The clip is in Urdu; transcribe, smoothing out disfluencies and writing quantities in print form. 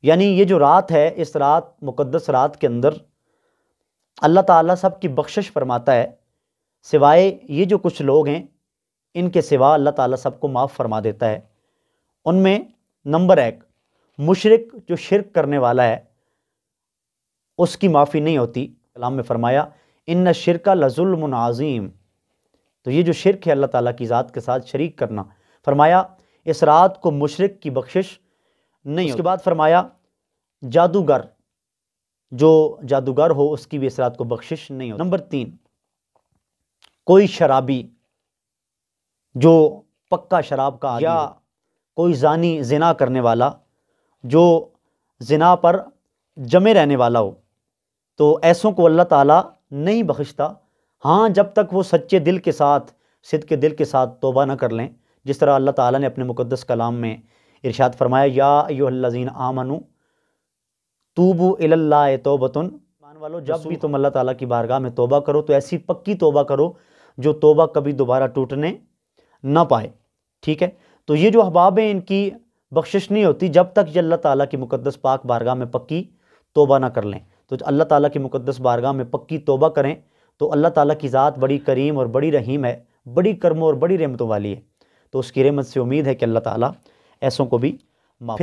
یعنی یہ جو رات ہے، اس رات، مقدس رات کے اندر اللہ تعالیٰ سب کی بخشش فرماتا ہے، سوائے یہ جو کچھ لوگ ہیں ان کے سوا اللہ تعالیٰ سب کو معاف فرما دیتا ہے۔ ان میں نمبر 1 مشرک، جو شرک کرنے والا ہے اس کی معافی نہیں ہوتی۔ کلام میں فرمایا ان الشرک لظلم عظیم، تو یہ جو شرک ہے اللہ تعالیٰ کی ذات کے ساتھ شریک کرنا، فرمایا اس رات کو مشرک کی بخشش نہیں ہوتی۔ اس کے بعد فرمایا جادوگر، جو جادوگر ہو اس کی بھی اس رات کو بخشش نہیں ہوتی۔ نمبر 3 کوئی شرابی جو پکا شراب کا عادی یا کوئی زانی، زنا کرنے والا جو زنا پر جمے رہنے والا ہو، تو ایسوں کو اللہ تعالیٰ نہیں بخشتا، ہاں جب تک وہ سچے دل کے ساتھ، صدق کے دل کے ساتھ توبہ نہ کر لیں، جس طرح اللہ تعالیٰ نے اپنے مقدس کلام میں ارشاد فرمایا یا ایھا الذین آمنوا توبوا الی اللہ توبۃ، ایمان والو جب بھی تم اللہ تعالیٰ کی بارگاہ میں توبہ کرو تو ایسی پکی توبہ کرو جو توبہ کبھی دوبارہ ٹوٹنے نہ پائے، ٹھیک ہے۔ تو یہ جو احباب ہیں ان کی بخشش نہیں ہوتی جب تک یہ اللہ تعالیٰ کی مقدس پاک بارگاہ میں پکی توبہ نہ کر لیں۔ تو اللہ تعالیٰ کی مقدس بارگاہ میں پکی توبہ کریں تو اللہ تعالیٰ کی ذات بڑی کریم اور بڑی رحیم ہے، بڑی کرموں اور بڑی رحمتوں والی ہے، تو اس کی رحمت سے امید ہے کہ اللہ تعالیٰ ایسوں کو بھی معاف